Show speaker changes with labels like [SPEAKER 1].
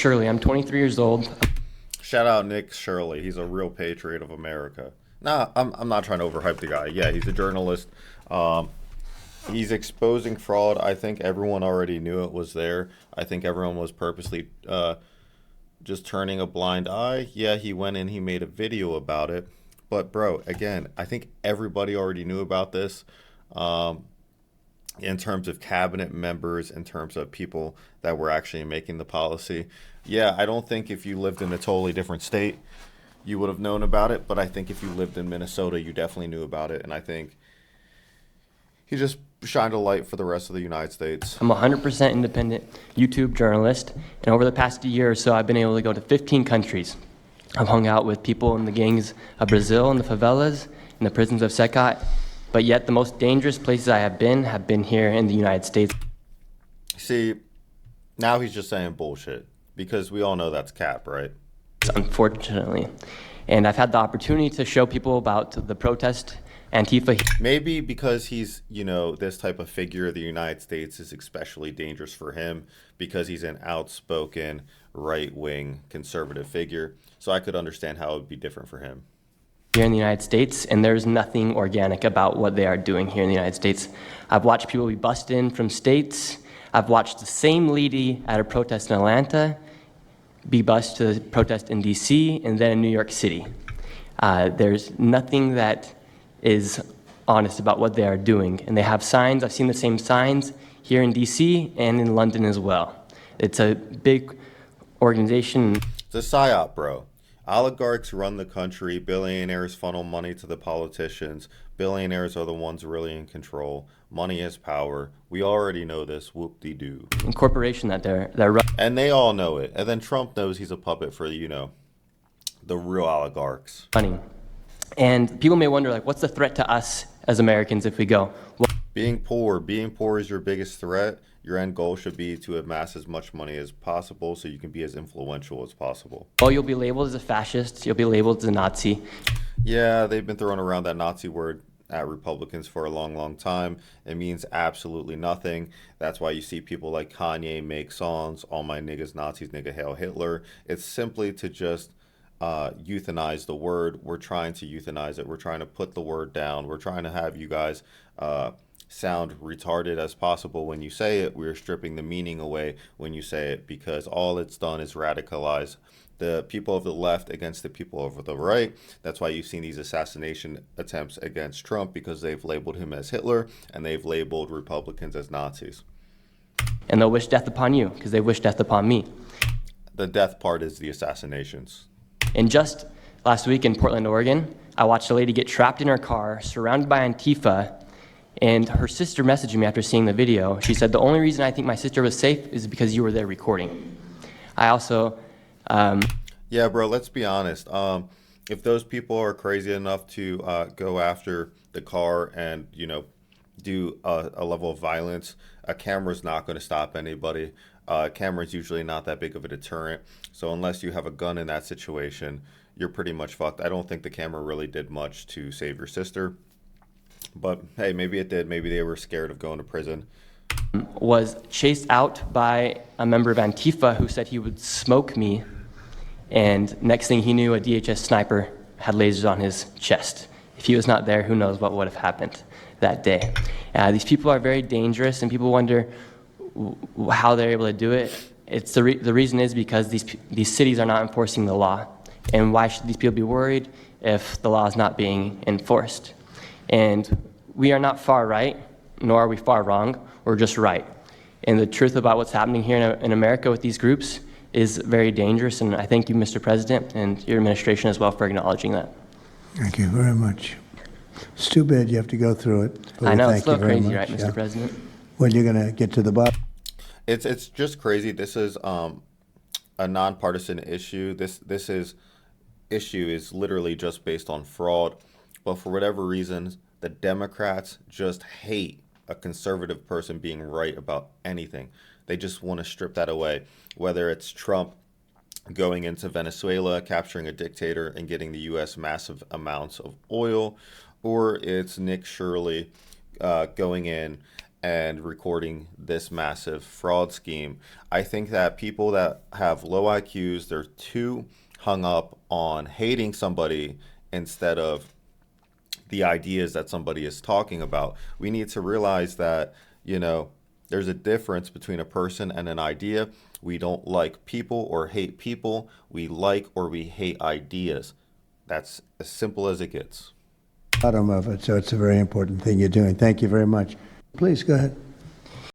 [SPEAKER 1] Shirley. I'm 23 years old.
[SPEAKER 2] Shout out Nick Shirley. He's a real patriot of America. Nah, I'm not trying to overhype the guy. Yeah, he's a journalist. Um, he's exposing fraud. I think everyone already knew it was there. I think everyone was purposely just turning a blind eye. Yeah, he went and he made a video about it. But, bro, again, I think everybody already knew about this. Um, in terms of cabinet members, in terms of people that were actually making the policy. Yeah, I don't think if you lived in a totally different state, you would have known about it. But I think if you lived in Minnesota, you definitely knew about it. And I think he just shined a light for the rest of the United States.
[SPEAKER 1] I'm a 100% independent YouTube journalist, and over the past year or so, I've been able to go to 15 countries. I've hung out with people in the gangs of Brazil, in the favelas, in the prisons of Secot, but yet the most dangerous places I have been here in the United States.
[SPEAKER 2] See, now he's just saying bullshit because we all know that's cap, right?
[SPEAKER 1] Unfortunately. And I've had the opportunity to show people about the protest, Antifa.
[SPEAKER 2] Maybe because he's, this type of figure, the United States is especially dangerous for him because he's an outspoken, right-wing, conservative figure. So I could understand how it would be different for him.
[SPEAKER 1] Here in the United States, and there's nothing organic about what they are doing here in the United States. I've watched people be bussed in from states. I've watched the same lady at a protest in Atlanta be bused to protest in DC and then in New York City. There's nothing that is honest about what they are doing. And they have signs. I've seen the same signs here in DC and in London as well. It's a big organization.
[SPEAKER 2] It's a psyop, bro. Oligarchs run the country. Billionaires funnel money to the politicians. Billionaires are the ones really in control. Money is power. We already know this. Whoop-de-doo.
[SPEAKER 1] A corporation that they're running.
[SPEAKER 2] And they all know it. And then Trump knows he's a puppet for, the real oligarchs.
[SPEAKER 1] And people may wonder, what's the threat to us as Americans if we go? Well,
[SPEAKER 2] Being poor is your biggest threat. Your end goal should be to amass as much money as possible so you can be as influential as possible.
[SPEAKER 1] you'll be labeled as a fascist. You'll be labeled as a Nazi.
[SPEAKER 2] Yeah, they've been throwing around that Nazi word at Republicans for a long, long time. It means absolutely nothing. That's why you see people like Kanye make songs, all my niggas Nazis, nigga hail Hitler. It's simply to just euthanize the word. We're trying to euthanize it. We're trying to put the word down. We're trying to have you guys sound retarded as possible when you say it. We're stripping the meaning away when you say it because all it's done is radicalize the people of the left against the people of the right. That's why you've seen these assassination attempts against Trump because they've labeled him as Hitler and they've labeled Republicans as Nazis.
[SPEAKER 1] And they'll wish death upon you because they wish death upon me.
[SPEAKER 2] The death part is the assassinations.
[SPEAKER 1] And just last week in Portland, Oregon, I watched a lady get trapped in her car, surrounded by Antifa, and her sister messaged me after seeing the video. She said, the only reason I think my sister was safe is because you were there recording. I also...
[SPEAKER 2] Yeah, bro, let's be honest. If those people are crazy enough to go after the car and, do a level of violence, a camera's not going to stop anybody. A camera's usually not that big of a deterrent. So unless you have a gun in that situation, you're pretty much fucked. I don't think the camera really did much to save your sister. But hey, maybe it did. Maybe they were scared of going to prison.
[SPEAKER 1] Was chased out by a member of Antifa who said he would smoke me. And next thing he knew, a DHS sniper had lasers on his chest. If he was not there, who knows what would have happened that day. These people are very dangerous, and people wonder how they're able to do it. It's the reason is because these cities are not enforcing the law. And why should these people be worried if the law is not being enforced? And we are not far right, nor are we far wrong. We're just right. And the truth about what's happening here in America with these groups is very dangerous. And I thank you, Mr. President, and your administration as well for acknowledging that.
[SPEAKER 3] Thank you very much. It's too bad you have to go through it.
[SPEAKER 1] I know, it's a little crazy, right, Mr. President?
[SPEAKER 3] Well, you're going to get to the bottom.
[SPEAKER 2] It's just crazy. This is a nonpartisan issue. This issue is literally just based on fraud. But for whatever reason, the Democrats just hate a conservative person being right about anything. They just want to strip that away. Whether it's Trump going into Venezuela, capturing a dictator, and getting the U.S. massive amounts of oil, or it's Nick Shirley going in and recording this massive fraud scheme. I think that people that have low IQs, they're too hung up on hating somebody instead of the ideas that somebody is talking about. We need to realize that, there's a difference between a person and an idea. We don't like people or hate people. We like or we hate ideas. That's as simple as it gets.
[SPEAKER 3] Bottom of it, so it's a very important thing you're doing. Thank you very much. Please go ahead.